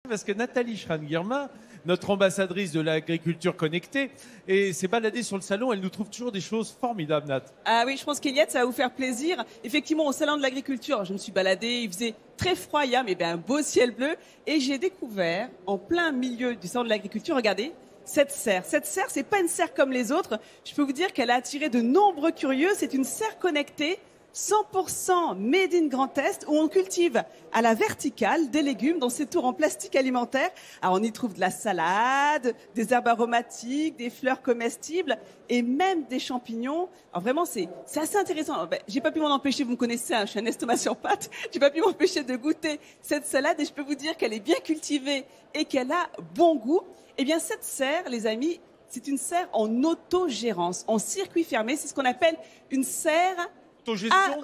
Parce que Nathalie Schran-Guillermin, notre ambassadrice de l'agriculture connectée, s'est baladée sur le salon. Elle nous trouve toujours des choses formidables, Nat. Ah oui, je pense qu'Eliette, ça va vous faire plaisir. Effectivement, au salon de l'agriculture, je me suis baladée. Il faisait très froid hier, mais un beau ciel bleu. Et j'ai découvert, en plein milieu du salon de l'agriculture, regardez, cette serre. Cette serre, c'est pas une serre comme les autres. Je peux vous dire qu'elle a attiré de nombreux curieux. C'est une serre connectée 100% made in Grand Est, où on cultive à la verticale des légumes dans ces tours en plastique alimentaire. Alors on y trouve de la salade, des herbes aromatiques, des fleurs comestibles et même des champignons. Alors vraiment c'est assez intéressant. J'ai pas pu m'en empêcher, vous me connaissez, hein, je suis un estomac sur pattes. J'ai pas pu m'empêcher de goûter cette salade et je peux vous dire qu'elle est bien cultivée et qu'elle a bon goût. Eh bien cette serre, les amis, c'est une serre en autogérance, en circuit fermé. C'est ce qu'on appelle une serre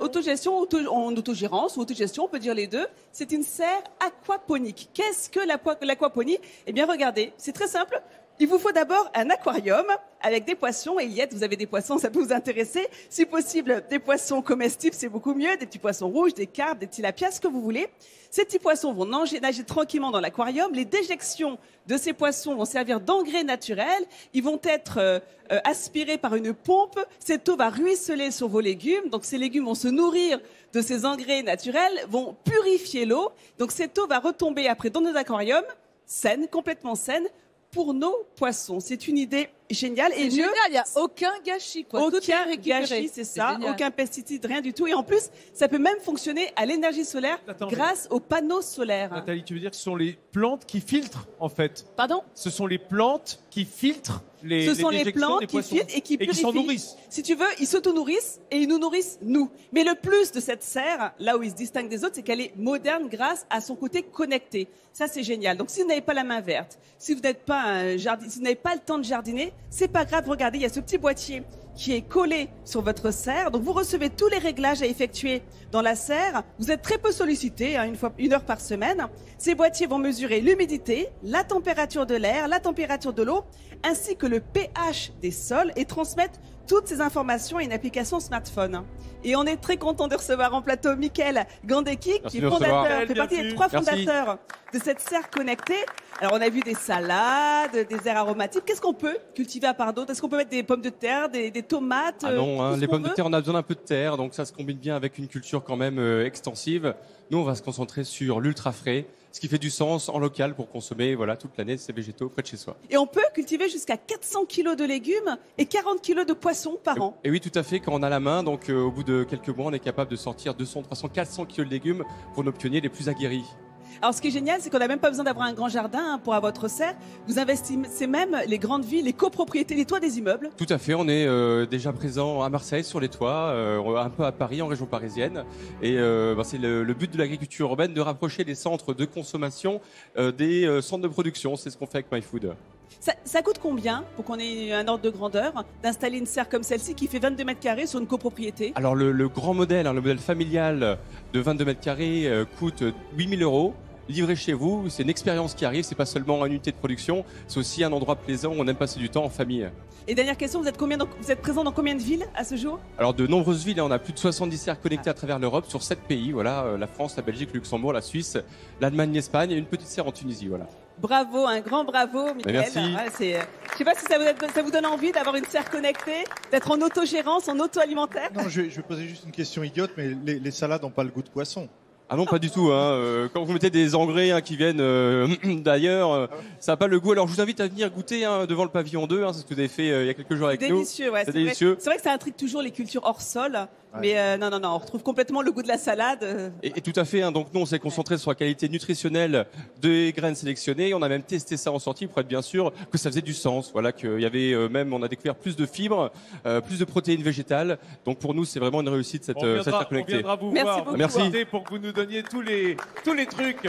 autogestion, en autogérance ou autogestion, on peut dire les deux. C'est une serre aquaponique. Qu'est-ce que l'aquaponie? Eh bien, regardez, c'est très simple. Il vous faut d'abord un aquarium avec des poissons. Et Eliette, vous avez des poissons, ça peut vous intéresser. Si possible, des poissons comestibles, c'est beaucoup mieux. Des petits poissons rouges, des carpes, des tilapias, ce que vous voulez. Ces petits poissons vont nager tranquillement dans l'aquarium. Les déjections de ces poissons vont servir d'engrais naturels. Ils vont être aspirés par une pompe. Cette eau va ruisseler sur vos légumes. Donc ces légumes vont se nourrir de ces engrais naturels, vont purifier l'eau. Donc cette eau va retomber après dans nos aquariums, saine, complètement saine, pour nos poissons. C'est une idée géniale. Et génial, il n'y a aucun gâchis, quoi. Aucun gâchis, c'est ça. Aucun pesticide, rien du tout. Et en plus, ça peut même fonctionner à l'énergie solaire grâce aux panneaux solaires. Nathalie, tu veux dire que ce sont les plantes qui filtrent, en fait? Pardon? Ce sont les plantes qui filtrent les Ce sont les plantes des qui filtrent et qui purifient. Qui s'en nourrissent. Si tu veux, ils s'auto-nourrissent et ils nous nourrissent, nous. Mais le plus de cette serre, là où il se distingue des autres, c'est qu'elle est moderne grâce à son côté connecté. Ça, c'est génial. Donc, si vous n'avez pas la main verte, si vous n'êtes pas un jardin, si vous n'avez pas le temps de jardiner, c'est pas grave. Regardez, il y a ce petit boîtier qui est collé sur votre serre. Donc, vous recevez tous les réglages à effectuer dans la serre. Vous êtes très peu sollicité, hein, une heure par semaine. Ces boîtiers vont mesurer l'humidité, la température de l'air, la température de l'eau, ainsi que le pH des sols et transmettre toutes ces informations à une application smartphone. Et on est très content de recevoir en plateau Mickaël Gandeki, qui est fondateur, fait partie des 3 fondateurs de cette serre connectée. Alors on a vu des salades, des herbes aromatiques. Qu'est-ce qu'on peut cultiver à part d'autres? Est-ce qu'on peut mettre des pommes de terre, des tomates? Ah non, hein, les pommes de terre, on a besoin d'un peu de terre, donc ça se combine bien avec une culture quand même extensive. Nous, on va se concentrer sur l'ultra frais, ce qui fait du sens en local pour consommer toute l'année ces végétaux près de chez soi. Et on peut cultiver jusqu'à 400 kilos de légumes et 40 kilos de poissons par an. Et oui, tout à fait, quand on a la main, donc au bout de quelques mois, on est capable de sortir 200, 300, 400 kilos de légumes pour nos pionniers les plus aguerris. Alors, ce qui est génial, c'est qu'on n'a même pas besoin d'avoir un grand jardin pour avoir votre serre. Vous investissez même les grandes villes, les copropriétés, les toits des immeubles. Tout à fait, on est déjà présent à Marseille sur les toits, un peu à Paris, en région parisienne. Et c'est le but de l'agriculture urbaine de rapprocher les centres de consommation des centres de production. C'est ce qu'on fait avec MyFood. Ça coûte combien, pour qu'on ait un ordre de grandeur, d'installer une serre comme celle-ci qui fait 22 mètres carrés sur une copropriété? Alors le grand modèle, le modèle familial de 22 mètres carrés coûte 8 000 €. Livré chez vous, c'est une expérience qui arrive, c'est pas seulement une unité de production, c'est aussi un endroit plaisant où on aime passer du temps en famille. Et dernière question, vous êtes présent dans combien de villes à ce jour? Alors de nombreuses villes, on a plus de 70 serres connectées à travers l'Europe sur 7 pays, la France, la Belgique, le Luxembourg, la Suisse, l'Allemagne, l'Espagne et une petite serre en Tunisie, Bravo, un grand bravo, Mickaël. Merci. Je sais pas si ça vous donne envie d'avoir une serre connectée, d'être en autogérance, en auto-alimentaire. Non, je vais poser juste une question idiote, mais les salades n'ont pas le goût de poisson. Ah non, pas du tout. Quand vous mettez des engrais qui viennent d'ailleurs, ça n'a pas le goût. Alors je vous invite à venir goûter devant le pavillon 2, c'est ce que vous avez fait il y a quelques jours avec nous. Délicieux, ouais, c'est délicieux. C'est vrai que ça intrigue toujours les cultures hors sol. Mais non, on retrouve complètement le goût de la salade. Et tout à fait, donc nous on s'est concentré sur la qualité nutritionnelle des graines sélectionnées. On a même testé ça en sortie pour être bien sûr que ça faisait du sens. Qu'il y avait on a découvert plus de fibres, plus de protéines végétales. Donc pour nous c'est vraiment une réussite cette serre connectée. On viendra vous Merci voir beaucoup. Merci. Pour que vous nous donniez tous les trucs.